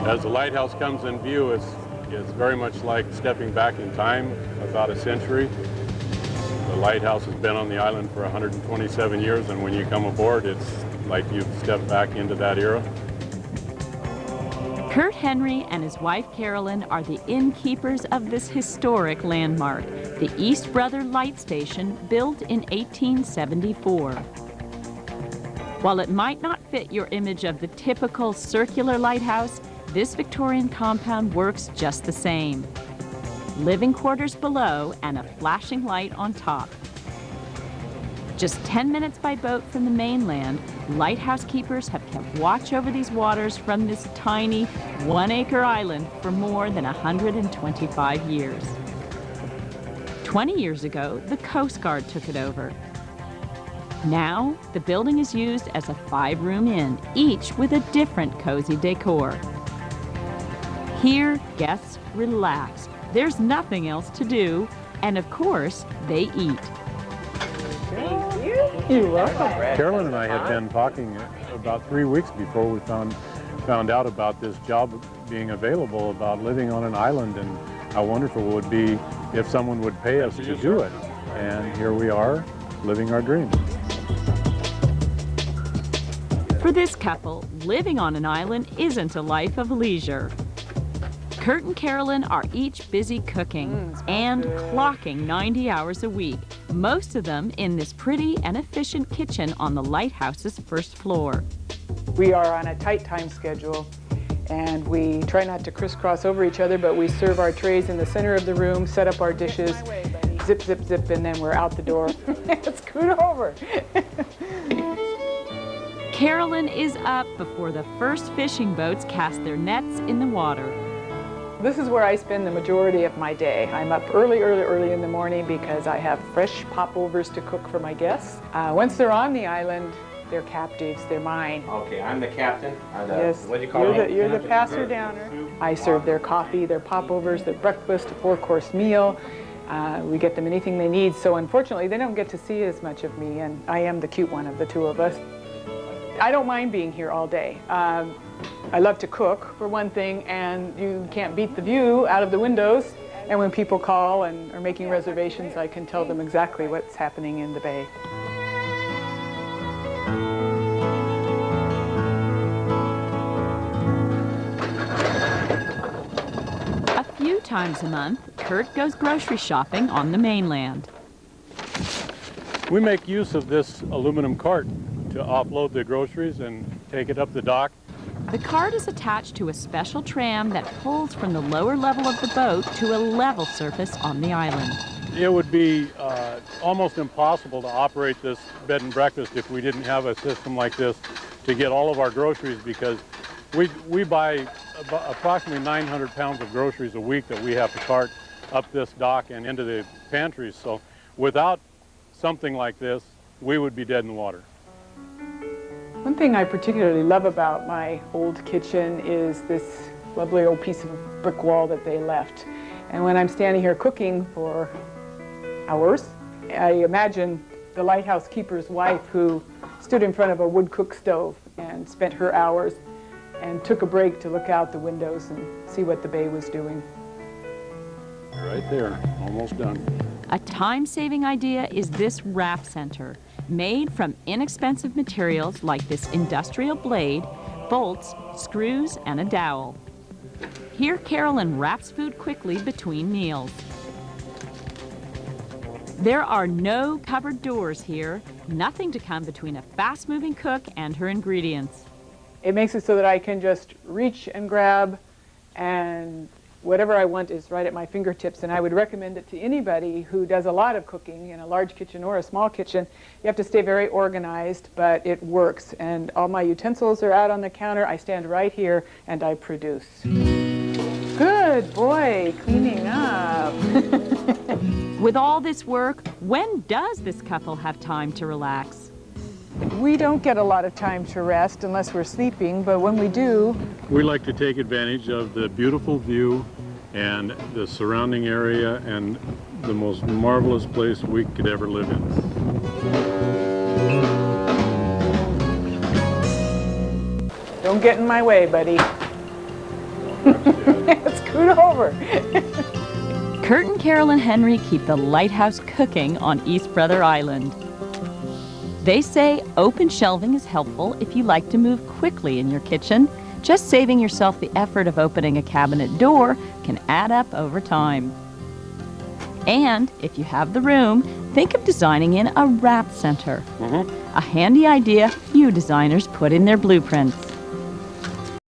As the lighthouse comes in view, it's very much like stepping back in time about a century. The lighthouse has been on the island for 127 years, and when you come aboard, it's like you've stepped back into that era. Curt Henry and his wife Carolyn are the innkeepers of this historic landmark, the East Brother Light Station, built in 1874. While it might not fit your image of the typical circular lighthouse, this Victorian compound works just the same. Living quarters below and a flashing light on top. Just 10 minutes by boat from the mainland, lighthouse keepers have kept watch over these waters from this tiny 1-acre island for more than 125 years. 20 years ago, the Coast Guard took it over. Now, the building is used as a 5-room inn, each with a different cozy decor. Here, guests relax. There's nothing else to do, and of course, they eat. Thank you. You're welcome. Carolyn and I had been talking about 3 weeks before we found out about this job being available, about living on an island, and how wonderful it would be if someone would pay us to do it. And here we are, living our dreams. For this couple, living on an island isn't a life of leisure. Curt and Carolyn are each busy cooking and clocking 90 hours a week, most of them in this pretty and efficient kitchen on the lighthouse's first floor. We are on a tight time schedule, and we try not to crisscross over each other, but we serve our trays in the center of the room, set up our dishes, zip, zip, zip, and then we're out the door. Scoot over. Carolyn is up before the first fishing boats cast their nets in the water. This is where I spend the majority of my day. I'm up early in the morning because I have fresh popovers to cook for my guests. Once they're on the island, they're captives, they're mine. Okay, I'm the captain. Yes, what do you call me? You're the passer downer. I serve their coffee, their popovers, their breakfast, a 4-course meal. We get them anything they need, so unfortunately they don't get to see as much of me, and I am the cute one of the two of us. I don't mind being here all day. I love to cook, for one thing, and you can't beat the view out of the windows. And when people call and are making reservations, I can tell them exactly what's happening in the bay. A few times a month, Curt goes grocery shopping on the mainland. We make use of this aluminum cart to offload the groceries and take it up the dock. The cart is attached to a special tram that pulls from the lower level of the boat to a level surface on the island. It would be almost impossible to operate this bed and breakfast if we didn't have a system like this to get all of our groceries, because we buy approximately 900 pounds of groceries a week that we have to cart up this dock and into the pantries. So without something like this, we would be dead in the water. One thing I particularly love about my old kitchen is this lovely old piece of brick wall that they left. And when I'm standing here cooking for hours, I imagine the lighthouse keeper's wife who stood in front of a wood cook stove and spent her hours and took a break to look out the windows and see what the bay was doing. Right there, almost done. A time-saving idea is this wrap center, made from inexpensive materials like this industrial blade, bolts, screws, and a dowel. Here, Carolyn wraps food quickly between meals. There are no cupboard doors here, nothing to come between a fast-moving cook and her ingredients. It makes it so that I can just reach and grab, and whatever I want is right at my fingertips, and I would recommend it to anybody who does a lot of cooking in a large kitchen or a small kitchen. You have to stay very organized, but it works. And all my utensils are out on the counter. I stand right here and I produce. Good boy, cleaning up. With all this work, when does this couple have time to relax? We don't get a lot of time to rest unless we're sleeping, but when we do, We like to take advantage of the beautiful view and the surrounding area and the most marvelous place we could ever live in. don't get in my way, buddy. Scoot over. Curt and Carolyn Henry keep the lighthouse cooking on East Brother Island. They say open shelving is helpful if you like to move quickly in your kitchen. Just saving yourself the effort of opening a cabinet door can add up over time. And if you have the room, think of designing in a wrap center. A handy idea few designers put in their blueprints.